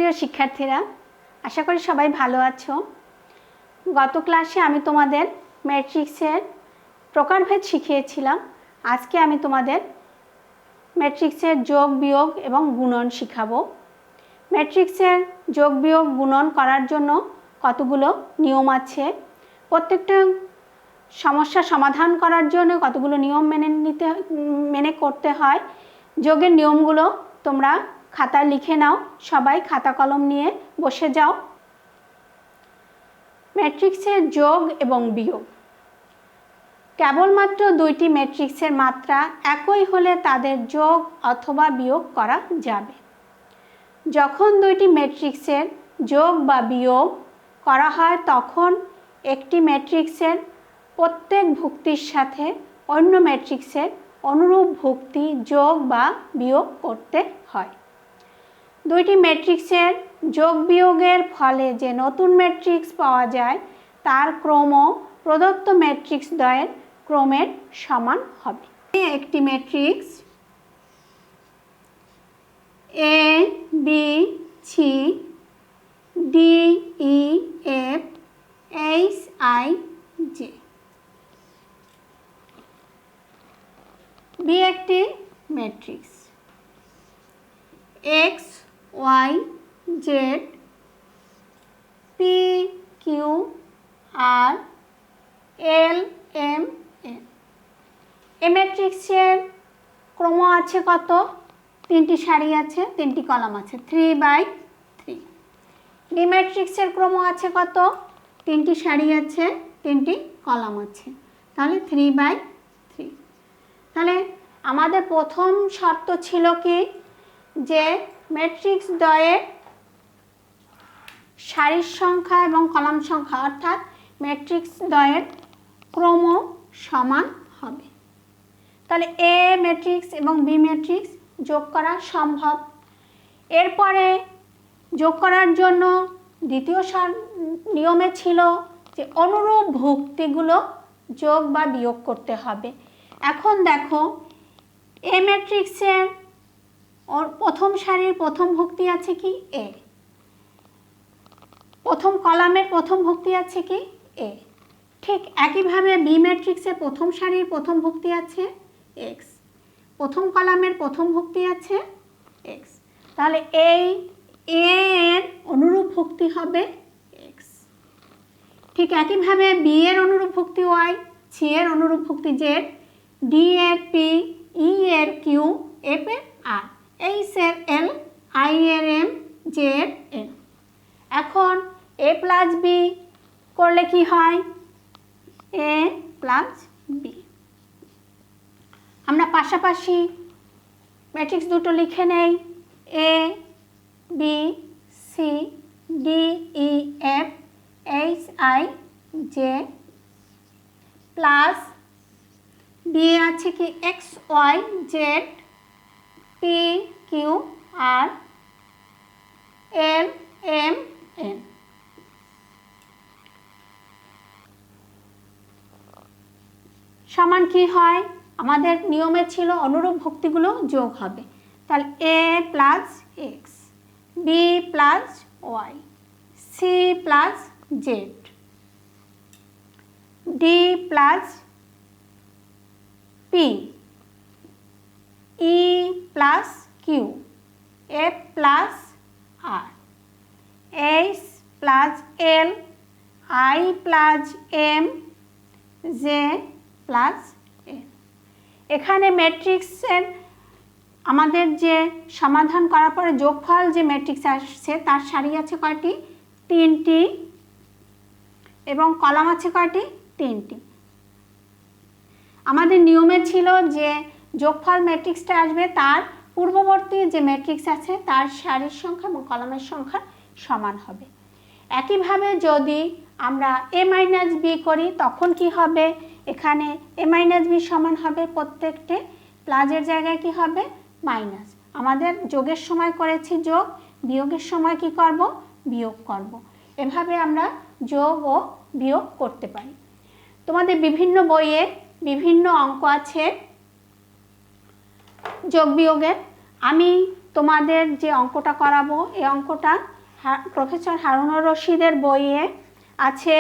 প্রিয় শিক্ষার্থীরা, আশা করি সবাই ভালো আছো। গত ক্লাসে আমি তোমাদের ম্যাট্রিক্সের প্রকারভেদ শিখিয়েছিলাম। আজকে আমি তোমাদের ম্যাট্রিক্সের যোগ বিয়োগ এবং গুণন শিখাবো। ম্যাট্রিক্সের যোগ বিয়োগ গুণন করার জন্য কতগুলো নিয়ম আছে, প্রত্যেকটা সমস্যা সমাধান করার জন্য কতগুলো নিয়ম মেনে করতে হয়। যোগের নিয়মগুলো তোমরা খাতায় লিখে নাও, সবাই খাতা কলম নিয়ে বসে যাও। ম্যাট্রিক্সের যোগ এবং বিয়োগ। কেবলমাত্র দুইটি ম্যাট্রিক্সের মাত্রা একই হলে তাদের যোগ অথবা বিয়োগ করা যাবে। যখন দুইটি ম্যাট্রিক্সের যোগ বা বিয়োগ করা হয় তখন একটি ম্যাট্রিক্সের প্রত্যেক ভুক্তির সাথে অন্য ম্যাট্রিক্সের অনুরূপ ভুক্তি যোগ বা বিয়োগ করতে হয়। দুইটি ম্যাট্রিক্সের যোগ বিয়োগের ফলে যে নতুন ম্যাট্রিক্স পাওয়া যায় তার ক্রম প্রদত্ত ম্যাট্রিক্স দ্বয়ের ক্রমের সমান হবে। একটি matrix A B C D E F H I J. B একটি matrix X Y Z P Q R L M N. এই ম্যাট্রিক্সের ক্রম আছে কত? তিনটি সারি আছে, তিনটি কলাম আছে, 3/3। বি ম্যাট্রিক্সের ক্রম আছে কত? তিনটি সারি আছে, তিনটি কলাম আছে, তাহলে 3/3। তাহলে আমাদের প্রথম শর্ত ছিল কি, যে ম্যাট্রিক্স দ্বয়ের সারির সংখ্যা এবং কলাম সংখ্যা অর্থাৎ ম্যাট্রিক্স দ্বয়ের ক্রম সমান হবে। তাহলে এ ম্যাট্রিক্স এবং বি ম্যাট্রিক্স যোগ করা সম্ভব। এরপরে যোগ করার জন্য দ্বিতীয় নিয়মে ছিল যে অনুরূপ ভুক্তিগুলো যোগ বা বিয়োগ করতে হবে। এখন দেখো, এ ম্যাট্রিক্সের প্রথম সারির প্রথম ভুক্তি আছে কি? এ। প্রথম কলামের প্রথম ভুক্তি আছে কি? এ। ঠিক একইভাবে বি ম্যাট্রিক্সের প্রথম সারির প্রথম ভুক্তি আছে এক্স, প্রথম কলামের প্রথম ভুক্তি আছে এক্স, তাহলে এই এ এর অনুরূপ ভুক্তি হবে এক্স। ঠিক একইভাবে বি এর অনুরূপ ভুক্তি ওয়াই, সি এর অনুরূপ ভুক্তি জেড, ডি এর পি, ই এর কিউ, এফ এর আর, এইচ এর এল, আই এর এম, জে এর এন। এখন এ প্লাস বি করলে কি হয়? A plus B. আমরা পাশাপাশি ম্যাট্রিক্স দুটো লিখে নেই, A B C D E F H I J plus B আছে কি X Y Z P Q R L M N. সমান কি হয়? আমাদের নিয়মে ছিল অনুরূপ ভুক্তিগুলো যোগ হবে। তাহলে A plus X, B plus Y, C plus Z, D plus P, E plus Q, F plus R, H plus L, I plus M, J plus N. এখানে ম্যাট্রিক্সের আমাদের যে সমাধান করার পরে যোগফল যে ম্যাট্রিক্স আসছে তার সারি আছে কয়টি? 3টি, এবং কলাম আছে কয়টি? 3টি। আমাদের নিয়মে ছিল যে যোগফল ম্যাট্রিক্সটা আসবে তার পূর্ববর্তী যে ম্যাট্রিক্স আছে তার সারির সংখ্যা এবং কলামের সংখ্যা সমান হবে। একইভাবে যদি আমরা এ মাইনাস বি করি তখন কি হবে? এখানে এ মাইনাস বি সমান হবে প্রত্যেকটি প্লাসের জায়গায় কি হবে? মাইনাস। আমাদের যোগের সময় করেছি যোগ, বিয়োগের সময় কি করব? বিয়োগ করব। এভাবে আমরা যোগ ও বিয়োগ করতে পারি। তোমাদের বিভিন্ন বইয়ে বিভিন্ন অঙ্ক আছে যোগ বিয়োগের। আমি তোমাদের যে অঙ্কটা করাবো এই অঙ্কটা প্রফেসর হারুনুর রশিদের বইয়ে আছে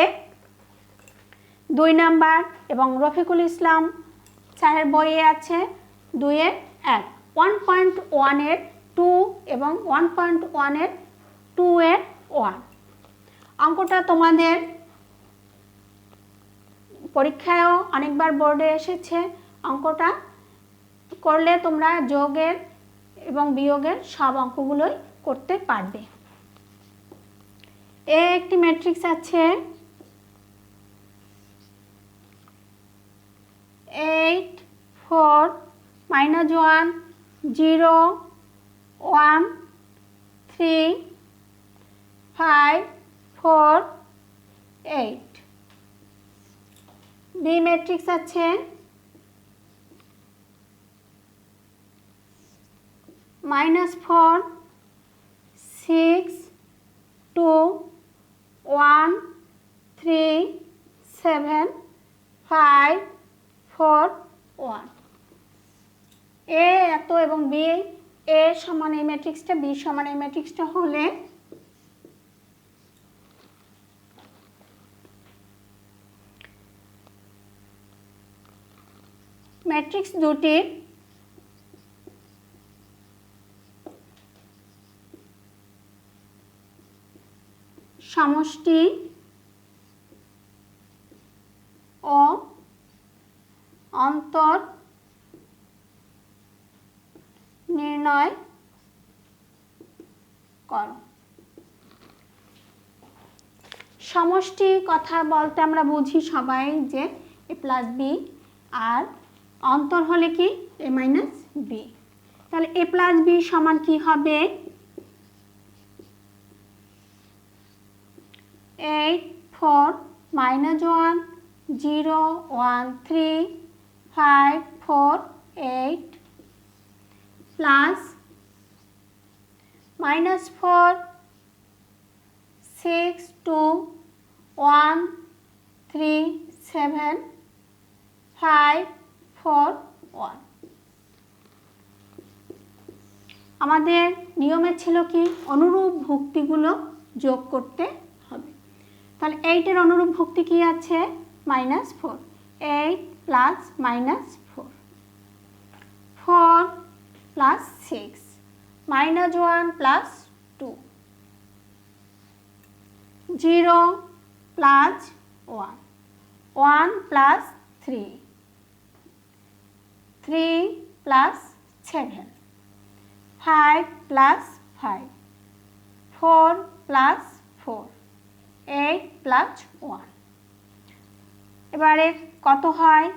2 নাম্বার এবং রফিকুল ইসলাম স্যারের বইয়ে আছে 2-এর 1, 1.1-এর 2 এবং 1.1-এর 2-এর 1। অঙ্কটা তোমাদের পরীক্ষায়ও অনেকবার বোর্ডে এসেছে। অঙ্কটা করলে তোমরা যোগের এবং বিয়োগের সব অঙ্কগুলোই করতে পারবে। একটি ম্যাট্রিক্স আছে 8 4 -1 0 1 3 5 4 8। বি ম্যাট্রিক্স আছে -4 6 2 1 3 7 5 4 1। এ এত এবং বি এ সমান এই ম্যাট্রিক্সটা, বি সমান এই ম্যাট্রিক্সটা হলে ম্যাট্রিক্স দুটির সমষ্টি ও অন্তর নির্ণয় করো। সমষ্টি কথা বলতে আমরা বুঝি সবাই যে a প্লাস বি, আর অন্তর হলে কি a মাইনাস বি। তাহলে a প্লাস বি সমান কি হবে 8 4 -1 0 1 3 5 4 8 প্লাস -4 6 2 1 3 7 5 4 1। আমাদের নিয়মে ছিল কি অনুরূপ ভুক্তিগুলো যোগ করতে হবে। তাহলে 8-এর অনুরূপ ভুক্তি কি আছে -4, 8 plus -4 4 plus 6 -1 plus 2 0 plus 1 1 plus 3 3 plus 7 5 plus 5 4 plus 4 8 plus 1। এবারে কত হয়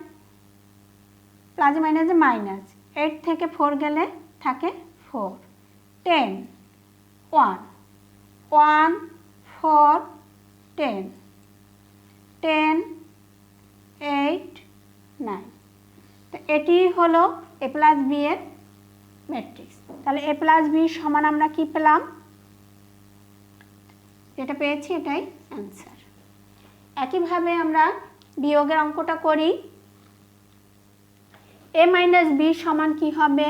প্লাস মাইনাসে মাইনাস, 8 থেকে 4 গেলে থাকে 4 10 1 1 4 10 10 8 9। তো এটি হলো a প্লাস বি এর ম্যাট্রিক্স। তাহলে a প্লাস বি সমান আমরা কি পেলাম, যেটা পেয়েছি এটাই অ্যান্সার। একইভাবে আমরা বিয়োগের অঙ্কটা করি। a মাইনাস বি সমান কি হবে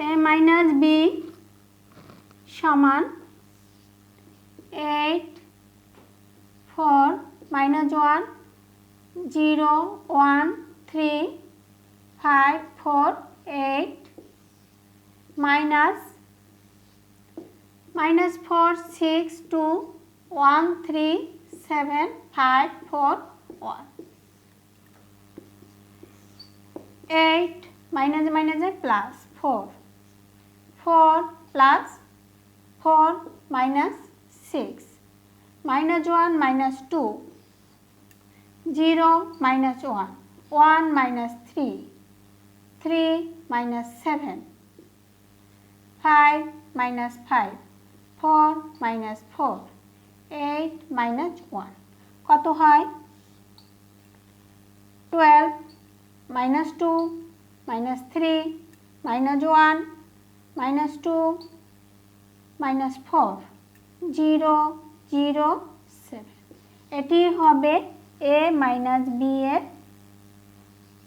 a মাইনাস বি সমান 8 4 -1 0 1 3 5 4 8 -4 6 2 1 3 7 5 4 1 8 মাইনাসে মাইনাসে plus 4 4 plus 4 minus 6 -1 minus 2 0 minus 1 1 minus 3 3 minus 7 5 minus 5 4 minus 4 8 minus 1 কত হয় 12 minus 2 minus 3 minus 1 minus 2 minus 4 0 0 7। এটি হবে a minus b এর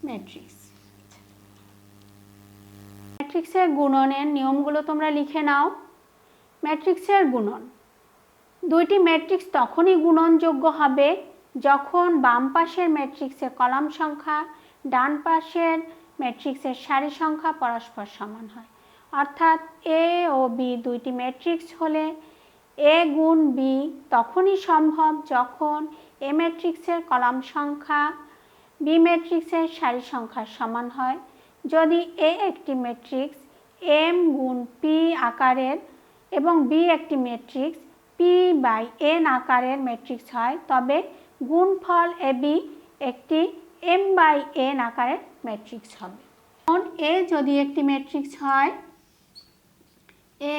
ম্যাট্রিক্স। ম্যাট্রিক্সের গুণনের নিয়মগুলো তোমরা লিখে নাও। ম্যাট্রিক্সের গুণন দুইটি ম্যাট্রিক্স তখনই গুণনযোগ্য হবে যখন বাম পাশের ম্যাট্রিক্সের কলাম সংখ্যা ডান পাশের ম্যাট্রিক্সের সারি সংখ্যা পরস্পর সমান হয়। অর্থাৎ এ ও বি দুইটি ম্যাট্রিক্স হলে এ গুণ বি তখনই সম্ভব যখন এ ম্যাট্রিক্সের কলাম সংখ্যা বি ম্যাট্রিক্সের সারি সংখ্যার সমান হয়। যদি এ একটি ম্যাট্রিক্স এম গুণ পি আকারের এবং বি একটি ম্যাট্রিক্স পি বাই এন আকারের ম্যাট্রিক্স হয়, তবে গুণফল এ বি একটি এম বাই এন আকারের ম্যাট্রিক্স হবে। এখন এ যদি একটি ম্যাট্রিক্স হয়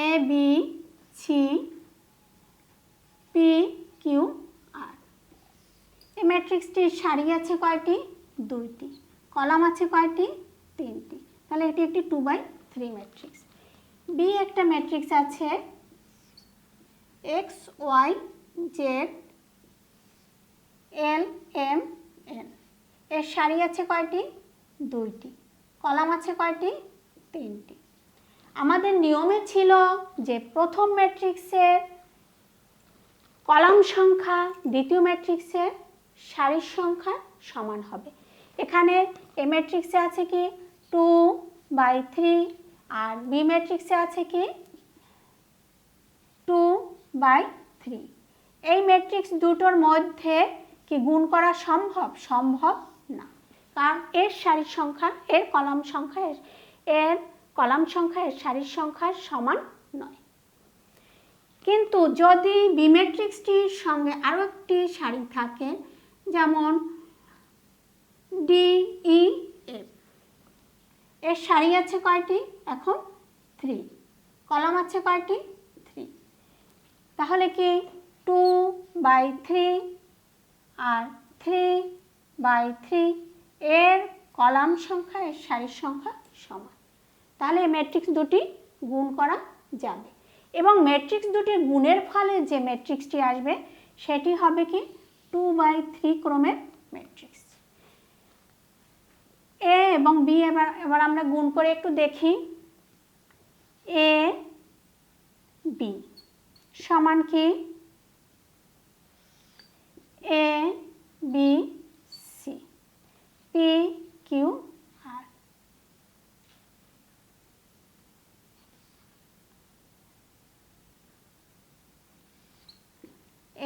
A B C P Q আর, এই ম্যাট্রিক্সটির সারি আছে কয়টি? দুইটি। কলাম আছে কয়টি? তিনটি। তাহলে এটি একটি 2/3 ম্যাট্রিক্স। বি একটা ম্যাট্রিক্স আছে x Y Z L M N, এর সারি আছে কয়টি? দুইটি। কলাম আছে কয়টি? তিনটি। আমাদের নিয়মে ছিল যে প্রথম ম্যাট্রিক্সের কলাম সংখ্যা দ্বিতীয় ম্যাট্রিক্সের সারির সংখ্যা সমান হবে। এখানে এ ম্যাট্রিক্সে আছে কি 2/3 আর বি ম্যাট্রিক্সে আছে কি 2/3। এই ম্যাট্রিক্স দুটোর মধ্যে কি গুণ করা সম্ভব? সম্ভব না, কারণ এর সারির সংখ্যা এর কলাম সংখ্যা এর কলাম সংখ্যা এর সারির সংখ্যার সমান নয়। কিন্তু যদি বি ম্যাট্রিক্সটির সঙ্গে আরও একটি সারি থাকে, যেমন ডি ই এফ, এর সারি আছে কয়টি? এখন 3। কলাম আছে কয়টি? 3। তাহলে কি 2/3 আর 3/3 এর কলাম সংখ্যা এর সারির সংখ্যা সমান। তাহলে এই ম্যাট্রিক্স দুটি গুণ করা যাবে এবং ম্যাট্রিক্স দুটির গুণের ফলে যে ম্যাট্রিক্সটি আসবে সেটি হবে কি 2/3 ক্রমের ম্যাট্রিক্স। এ এবং বি এবার আমরা গুণ করে একটু দেখি। এ বি সমান কি A B C P Q R.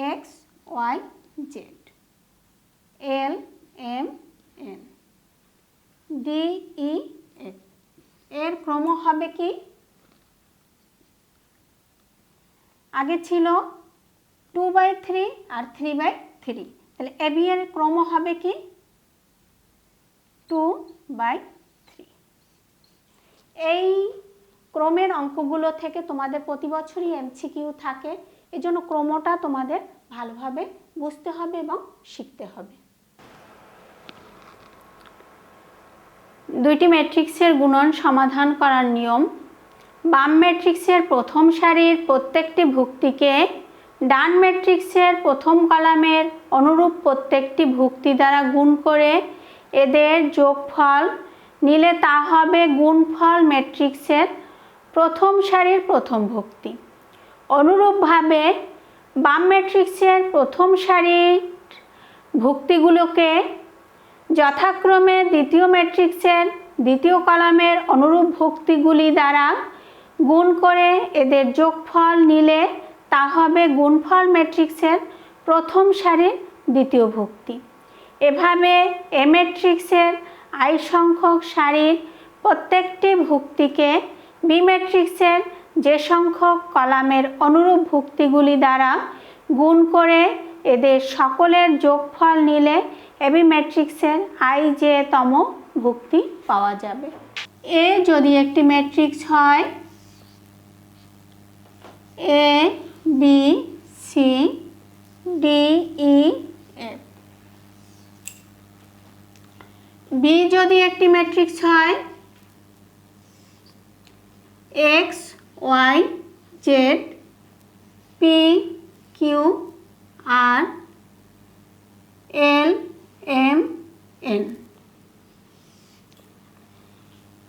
X Y Z L M N D E F, এর ক্রম হবে কি? আগে ছিল 2/3 আর 3/3, তাহলে এ বি এর ক্রম হবে কি 2/3। এই ক্রমের অঙ্কগুলো থেকে তোমাদের প্রতি বছরই এমসিকিউ থাকে, এজন্য ক্রমটা তোমাদের ভালোভাবে বুঝতে হবে এবং শিখতে হবে। দুইটি ম্যাট্রিক্সের গুণন সমাধান করার নিয়ম। বাম ম্যাট্রিক্সের প্রথম সারির প্রত্যেকটি ভুক্তিকে ডান ম্যাট্রিক্সের প্রথম কলামের অনুরূপ প্রত্যেকটি ভুক্তি দ্বারা গুণ করে এদের যোগফল নিলে তা হবে গুণফল ম্যাট্রিক্সের প্রথম সারির প্রথম ভুক্তি। অনুরূপভাবে বাম ম্যাট্রিক্সের প্রথম সারির ভুক্তিগুলোকে যথাক্রমে দ্বিতীয় ম্যাট্রিক্সের দ্বিতীয় কলামের অনুরূপ ভুক্তিগুলি দ্বারা গুণ করে এদের যোগফল নিলে তা হবে গুণফল ম্যাট্রিক্সের প্রথম সারির দ্বিতীয় ভুক্তি। এভাবে এ ম্যাট্রিক্সের আই সংখ্যক সারির প্রত্যেকটি ভুক্তিকে বি ম্যাট্রিক্সের যে সংখ্যক কলামের অনুরূপ ভুক্তিগুলি দ্বারা গুণ করে এদের সকলের যোগফল নিলে এবি ম্যাট্রিক্সের আই জে তম ভুক্তি পাওয়া যাবে। এ যদি একটি ম্যাট্রিক্স হয় A B C D E F, B যদি একটি ম্যাট্রিক্স হয় X Y Z P Q R L M N,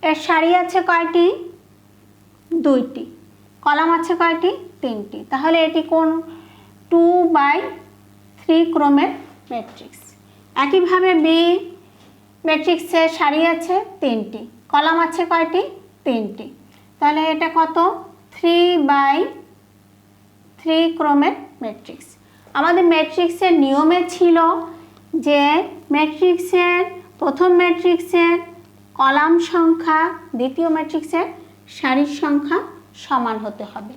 এর সারি আছে কয়টি? দুইটি। কলাম আছে কয়টি? তিনটি। তাহলে এটি কোন 2/3 ক্রমের ম্যাট্রিক্স। একইভাবে বি ম্যাট্রিক্সের সারি আছে 3টি, কলাম আছে কয়টি? 3টি। তাহলে এটা কত? 3/3 ক্রমের ম্যাট্রিক্স। আমাদের ম্যাট্রিক্সের নিয়মে ছিল যে প্রথম ম্যাট্রিক্সের কলাম সংখ্যা দ্বিতীয় ম্যাট্রিক্সের সারির সংখ্যা সমান হতে হবে।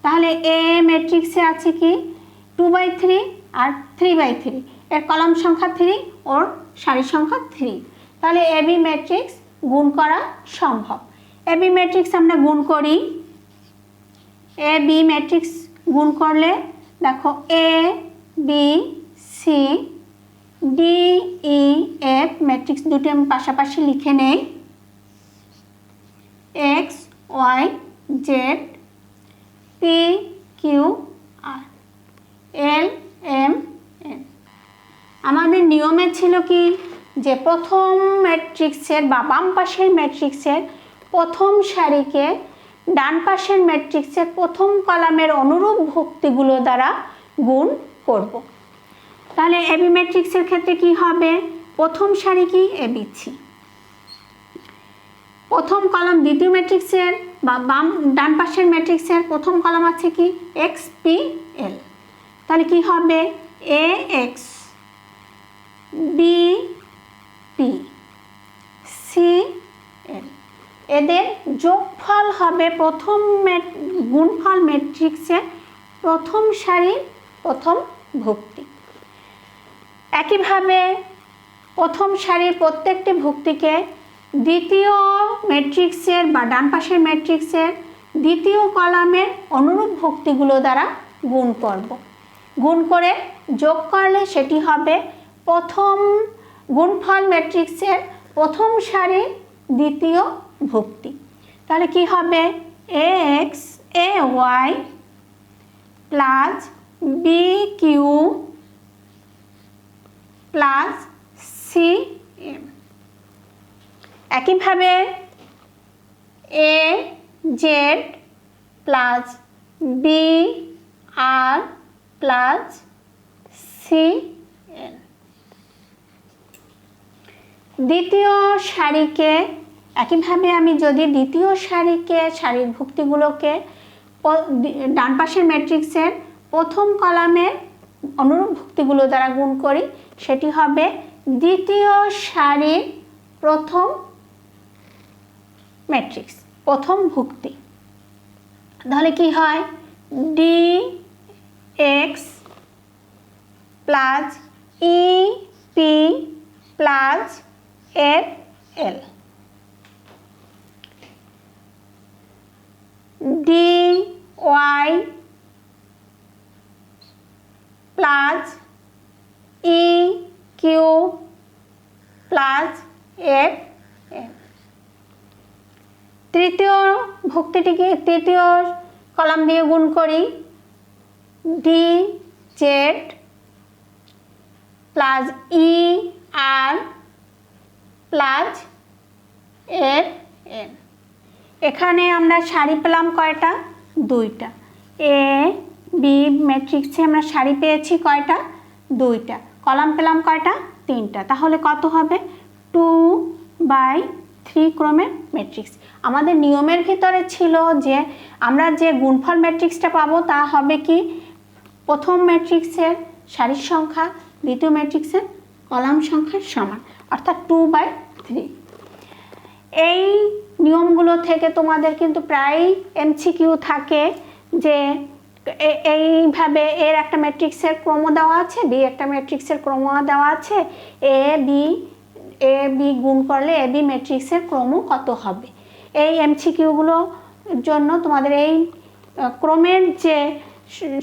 তাহলে এ ম্যাট্রিক্সে আছে কি 2/3 আর 3/3, এর কলাম সংখ্যা 3, ওর সারির সংখ্যা 3। তাহলে এ বি ম্যাট্রিক্স গুণ করা সম্ভব। এ বি ম্যাট্রিক্স আমরা গুণ করি। এ বি ম্যাট্রিক্স গুণ করলে দেখো A B C D E F matrix দুটি আমি পাশাপাশি লিখে নেই। X Y Z P Q R L M N. আমাদের নিয়মে ছিল কি যে প্রথম ম্যাট্রিক্সের বা বাম পাশের ম্যাট্রিক্সের প্রথম সারিকে ডান পাশের ম্যাট্রিক্সের প্রথম কলামের অনুরূপ ভুক্তিগুলো দ্বারা গুণ করব। তাহলে এবি ম্যাট্রিক্সের ক্ষেত্রে কি হবে? প্রথম সারি কি? এবিসি। প্রথম কলাম দ্বিতীয় ম্যাট্রিক্সের বা ডান পাশের ম্যাট্রিক্সের প্রথম কলাম আছে কি? X P L. তাহলে কি হবে? A X B P C L. এদের যোগফল হবে প্রথম গুণফল ম্যাট্রিক্সের প্রথম সারির প্রথম ভুক্তি। একইভাবে প্রথম সারির প্রত্যেকটি ভুক্তিকে দ্বিতীয় ম্যাট্রিক্সের বা ডান পাশের ম্যাট্রিক্সের দ্বিতীয় কলামের অনুরূপ ভুক্তিগুলো দ্বারা গুণ করব। গুণ করে যোগ করলে সেটি হবে প্রথম গুণফল ম্যাট্রিক্সের প্রথম সারির দ্বিতীয় ভুক্তি। তাহলে কি হবে? A X A Y plus B Q plus C M. একইভাবে A Z plus B R plus C L. দ্বিতীয় সারিকে একইভাবে আমি যদি দ্বিতীয় সারিকে সারির ভুক্তিগুলোকে ডান পাশের ম্যাট্রিক্সের প্রথম কলামের অনুরূপ ভুক্তিগুলো দ্বারা গুণ করি, সেটি হবে দ্বিতীয় সারির প্রথম ম্যাট্রিক্স প্রথম ভুক্তি। তাহলে কি হয়? D x plus e p plus f l d y plus e q plus f l. তৃতীয় ভুক্তিটিকে তৃতীয় কলাম দিয়ে গুণ করি। D z plus e r plus f n. এখানে আমরা সারি পেলাম কয়টা? 2টা। এ বি ম্যাট্রিক্সে আমরা সারি পেয়েছি কয়টা? 2টা। কলাম পেলাম কয়টা? 3টা। তাহলে কত হবে? 2/3 ক্রমের ম্যাট্রিক্স। আমাদের নিয়মের ভিতরে ছিল যে আমরা যে গুণফল ম্যাট্রিক্সটা পাবো তা হবে কি প্রথম ম্যাট্রিক্সের সারির সংখ্যা দ্বিতীয় ম্যাট্রিক্সের কলাম সংখ্যার সমান, অর্থাৎ 2/3। এই নিয়মগুলো থেকে তোমাদের কিন্তু প্রায় এমসিকিউ থাকে যে এইভাবে এর একটা ম্যাট্রিক্সের ক্রম দেওয়া আছে, বি একটা ম্যাট্রিক্সের ক্রম দেওয়া আছে, এ বি গুণ করলে এ বি ম্যাট্রিক্সের ক্রম কত হবে। এই এমসিকিউগুলোর জন্য তোমাদের এই ক্রমের যে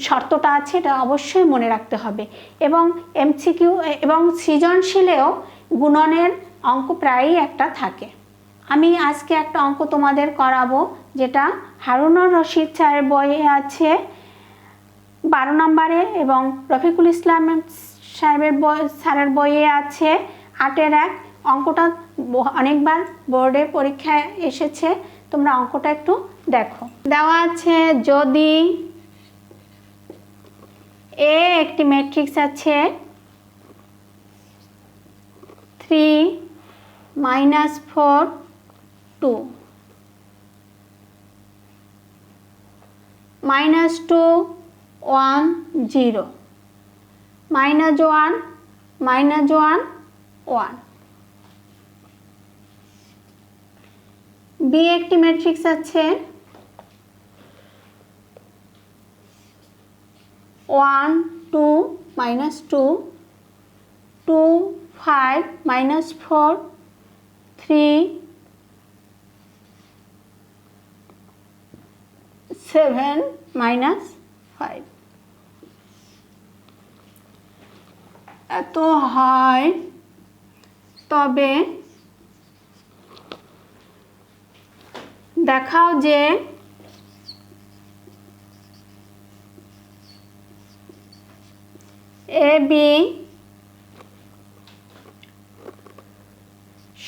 শর্তটা আছে এটা অবশ্যই মনে রাখতে হবে। এবং এমসিকিউ এবং সৃজনশীলেও গুণনের অঙ্ক প্রায়ই একটা থাকে। আমি আজকে একটা অঙ্ক তোমাদের করাবো যেটা হারুনুর রশিদ স্যারের বইয়ে আছে 12 নম্বরে এবং রফিকুল ইসলাম স্যারের বইয়ে আছে 8-1। অঙ্কটা অনেকবার বোর্ডে পরীক্ষায় এসেছে, তোমরা অঙ্কটা একটু দেখো। দেওয়া আছে যদি এ একটি ম্যাট্রিক্স আছে 3 -4 2 -2 1 0 -1 -1 1। বি একটি ম্যাট্রিক্স আছে 1 2 -2 2 5 -4 3 7 -5। এত হয় তবে দেখাও যে এ বি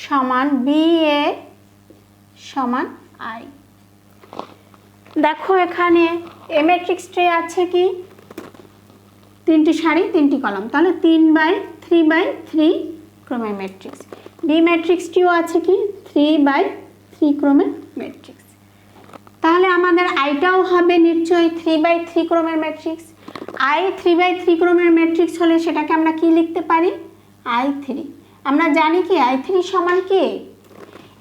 সমান বি এ সমান আই। দেখো এখানে এ ম্যাট্রিক্সটি আছে কি 3টি সারি 3টি কলাম, তাহলে 3/3/3 ক্রমের ম্যাট্রিক্স। বি ম্যাট্রিক্সটিও আছে কি 3/3 ক্রমের ম্যাট্রিক্স। তাহলে আমাদের আইটাও হবে নিশ্চয়ই 3/3 ক্রমের ম্যাট্রিক্স। আই 3/3 ক্রমের ম্যাট্রিক্স হলে সেটাকে আমরা কি লিখতে পারি I3। আমরা জানি কি I3 সমান কি,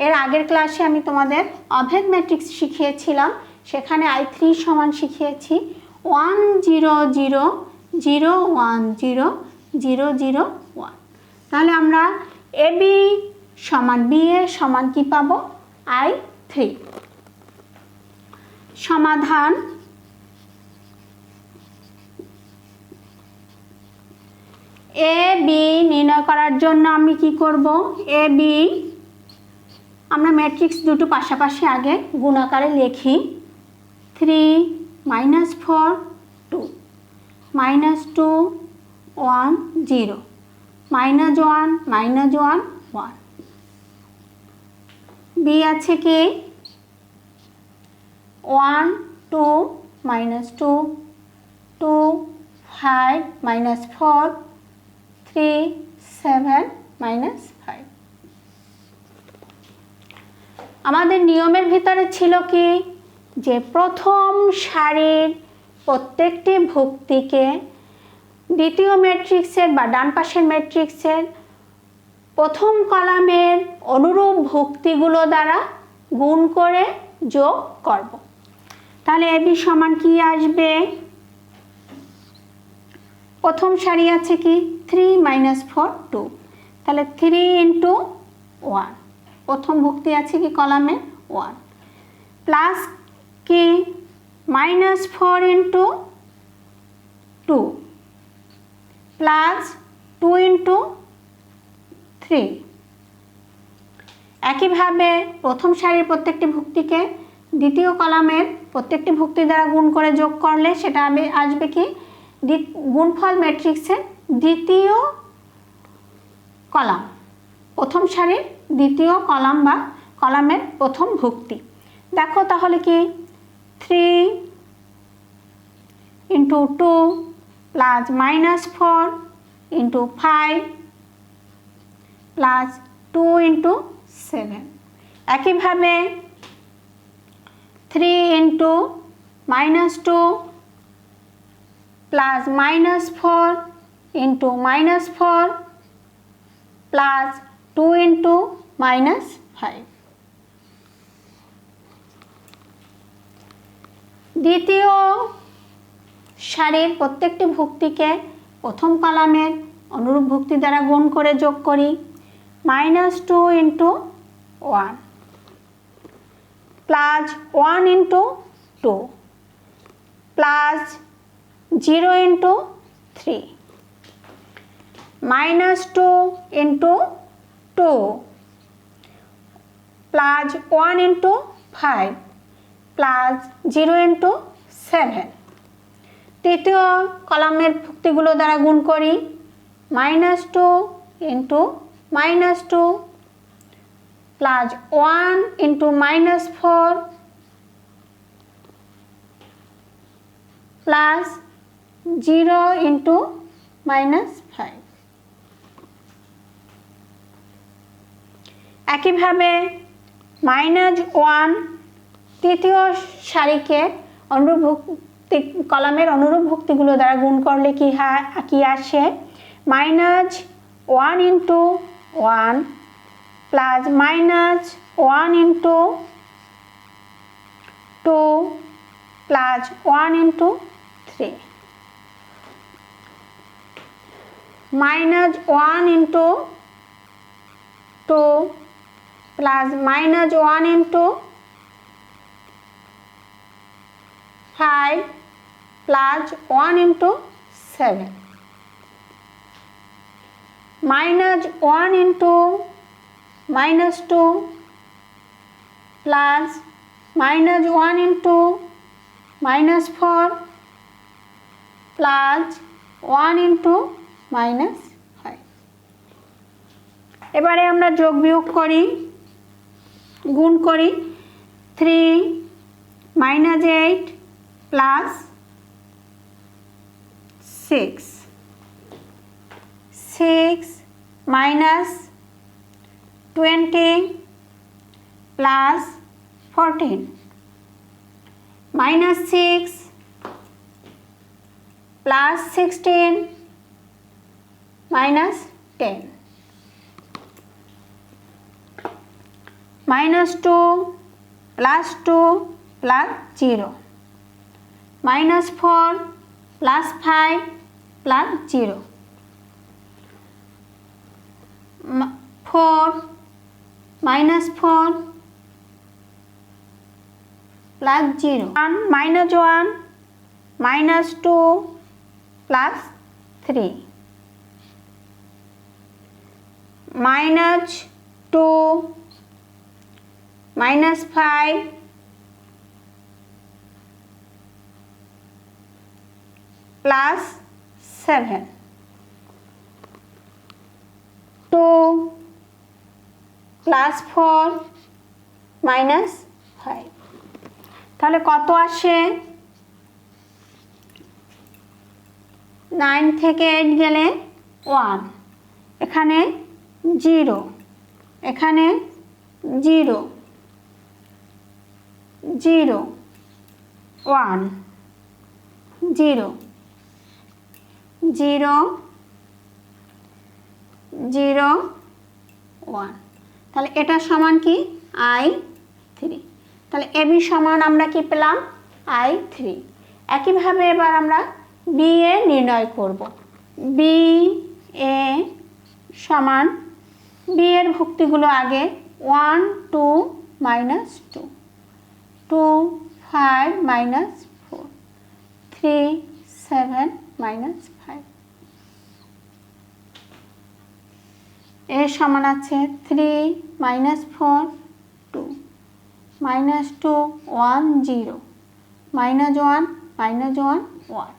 এর আগের ক্লাসে আমি তোমাদের অভেদ ম্যাট্রিক্স শিখিয়েছিলাম, সেখানে I3 সমান শিখিয়েছি 1 0 0 0 1 0 0 0 1। তাহলে আমরা এ বি সমান বি এ সমান কি পাবো I3। সমাধান এ বি নির্ণয় করার জন্য আমি কি করব, এ বি আমরা ম্যাট্রিক্স দুটো পাশাপাশি আগে গুণাকারে লিখি 3 -4 2 -2 1 0 -1 -1 1। বি আছে কি 1 2 -2 2 5 -4 3 7 -5। আমাদের নিয়মের ভিতরে ছিল কি যে প্রথম সারির প্রত্যেকটি ভুক্তিকে দ্বিতীয় ম্যাট্রিক্সের বা ডান পাশের ম্যাট্রিক্সের প্রথম কলামের অনুরূপ ভুক্তিগুলো দ্বারা গুণ করে যোগ করব। তাহলে এ বি সমান কি আসবে, প্রথম সারি আছে কি 3 -4 2, তাহলে 3 × 1 প্রথম ভুক্তি আছে কি কলামে 1 প্লাস কি -4 × 2 প্লাস 2 × 3। একইভাবে প্রথম সারির প্রত্যেকটি ভুক্তিকে দ্বিতীয় কলামের প্রত্যেকটি ভুক্তি দ্বারা গুণ করে যোগ করলে সেটা আসবে কি গুণফল ম্যাট্রিক্সের দ্বিতীয় কলাম, প্রথম সারির দ্বিতীয় কলাম বা কলামের প্রথম ভুক্তি। দেখো তাহলে কি 3 × 2 প্লাস -4 × 5 প্লাস 2 × 7। একইভাবে 3 × -2 প্লাস -4 × -4 প্লাস 2 × -5। দ্বিতীয় সারির প্রত্যেকটি ভুক্তিকে প্রথম কলামের অনুরূপ ভুক্তি দ্বারা গুণ করে যোগ করি -2 × 1 প্লাস 1 × 2 প্লাস 0 × 3 -2 × 2 প্লাস 1 × 5 প্লাস 0 × 7। তৃতীয় কলামের ভুক্তিগুলো দ্বারা গুণ করি -2 × -2 প্লাস 1 × -4 প্লাস 0 ইন্টু -5। একইভাবে -1 তৃতীয় সারিকে অনুরূপভুক্তি কলামের অনুরূপভুক্তিগুলো দ্বারা গুণ করলে কি আসে? -1 into 1 plus -1 into 2 plus 1 into 3 -1 into 2 plus -1 into 5 plus 1 into 7 -1 into -2 plus -1 into -4 plus 1 into -5। এবারে আমরা যোগ বিয়োগ করি, গুণ করি। 3 -8 plus 6 -20 plus 14 -6 plus 16 -10 -2 plus 2 plus 0 -4 plus 5 plus 0 4 -4 plus 0 -1 -2 plus 3 -2 -5 plus 7 2 plus 4 -5। তাহলে কত আসে? 9 থেকে 8 গেলে 1, এখানে 0, এখানে 0 0 1 0 0 0 1। তাহলে এটা সমান কি? I3। তাহলে এবি সমান আমরা কি পেলাম? I3। একইভাবে এবার আমরা বি এ নির্ণয় করব। বি এ সমান, বি এর ভুক্তিগুলো আগে 1 2 -2 2 5 -4 3 7 -5 এর সমান আছে 3 -4 2 -2 1 0 -1 -1 1।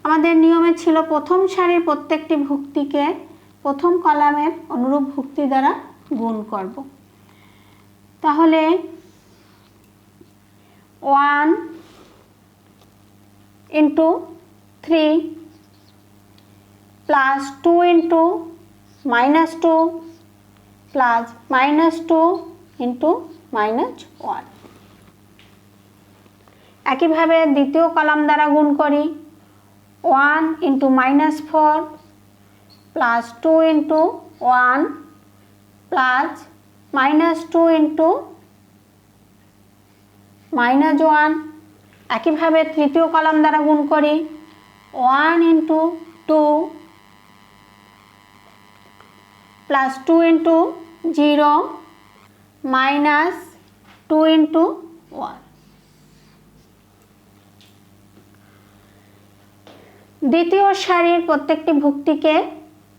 আমাদের নিয়মে ছিল প্রথম সারির প্রত্যেকটি ভুক্তিকে প্রথম কলামের অনুরূপ ভুক্তি দ্বারা গুণ করব। তাহলে 1 into 3 plus 2 into -2 plus -2 into -1। একইভাবে দ্বিতীয় কলাম দ্বারা গুণ করি। 1 into -4 plus 2 into 1 plus -2 into -1। একইভাবে তৃতীয় কলাম দ্বারা গুণ করি। 1 into 2 plus 2 into 0 minus 2 into 1। দ্বিতীয় সারির প্রত্যেকটি ভুক্তিকে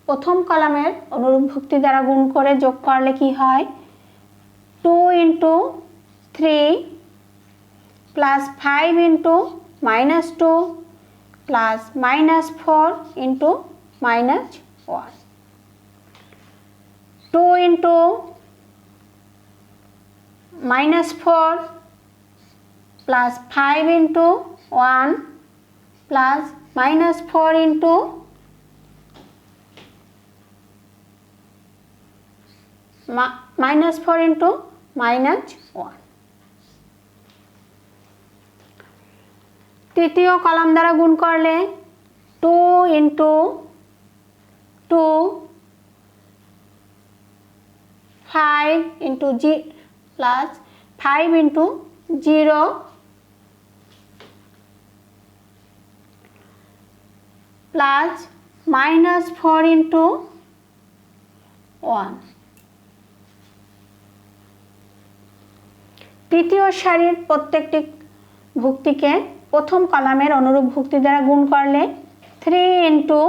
প্রথম কলামের অনুরূপ ভুক্তি দ্বারা গুণ করে যোগ করলে কি হয়? 2 into 3 plus 5 into -2 plus -4 into -1। 2 into -4 plus 5 into 1 plus minus 4 into minus 4 into minus 1। তৃতীয় কলাম দ্বারা গুণ করলে 2 into 2 5 into G plus 5 into 0 plus minus 4 into 1। তৃতীয় সারির প্রত্যেকটি ভুক্তিকে প্রথম কলামের অনুরূপ ভুক্তি দ্বারা গুণ করলে 3 into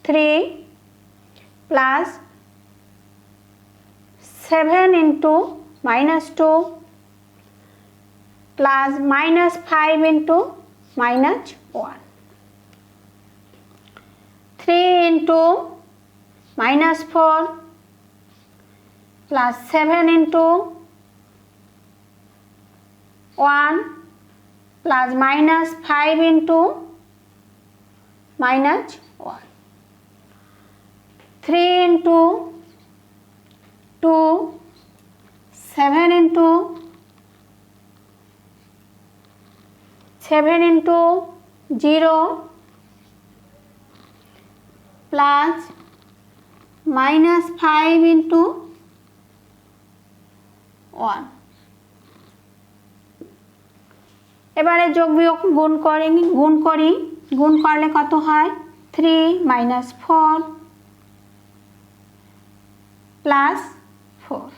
3 plus 7 into minus 2 plus minus 5 into minus 1। 3 into minus 4 plus 7 into 1 plus minus 5 into minus 1। 3 into 2 7 into 7 into 0 plus minus 5 into 1। এবারে যোগ বিয়োগ গুণ করি গুণ করলে কত হয় 3 minus 4 plus 4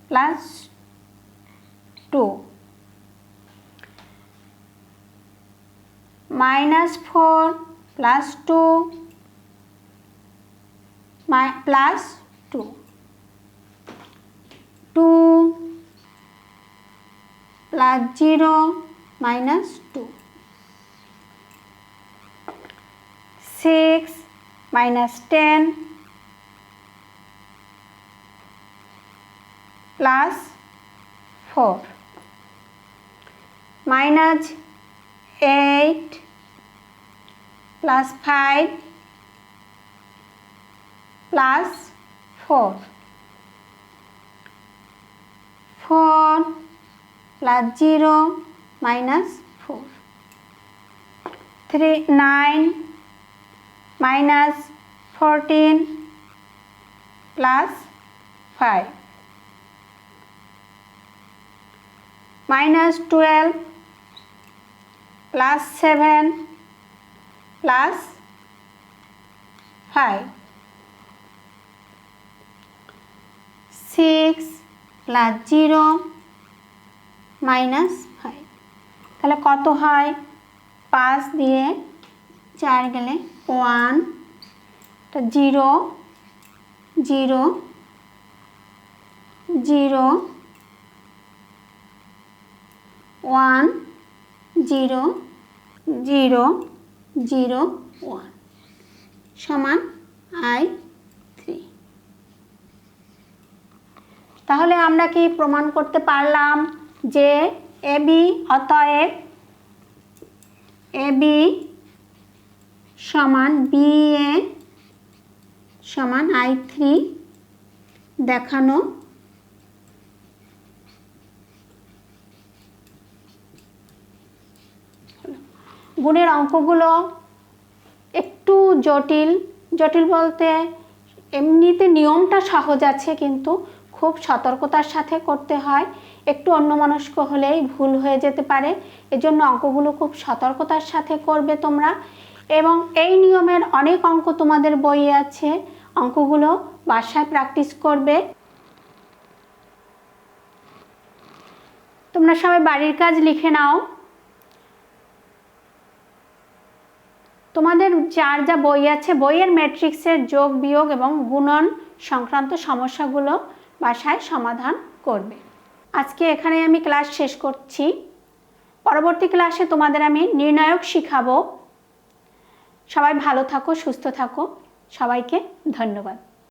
plus 2 minus 4 plus 2 plus 2 2 plus 0 minus 2 6 minus 10 plus 4 minus 8 plus 5 plus 4 4 plus 0 minus 4 9 minus 14 plus 5 minus 12 plus 7 plus 5 6 plus 0 minus 5। তাহলে কত হয় 5 দিয়ে 4 গেলে 1 0 0 0 1 0 0 0 1 সমান I3। তাহলে আমরা কি প্রমাণ করতে পারলাম যে এবি অতএব এবি সমান বিএ সমান I3 দেখানো গুণের অঙ্কগুলো একটু জটিল জটিল বলতে এমনিতে নিয়মটা সহজ আছে কিন্তু খুব সতর্কতার সাথে করতে হয়, একটু অন্যমনস্ক হলেই ভুল হয়ে যেতে পারে। এজন্য অঙ্কগুলো খুব সতর্কতার সাথে করবে তোমরা, এবং এই নিয়মের অনেক অঙ্ক তোমাদের বইয়ে আছে, অঙ্কগুলো বাসায় প্র্যাকটিস করবে। তোমরা সবাই বাড়ির কাজ লিখে নাও। তোমাদের যার যা বই আছে বইয়ের ম্যাট্রিক্সের যোগ বিয়োগ এবং গুণন সংক্রান্ত সমস্যাগুলো বাসায় সমাধান করবে। আজকে এখানে আমি ক্লাস শেষ করছি। পরবর্তী ক্লাসে তোমাদের আমি নির্ণায়ক শিখাবো। সবাই ভালো থাকো, সুস্থ থাকো। সবাইকে ধন্যবাদ।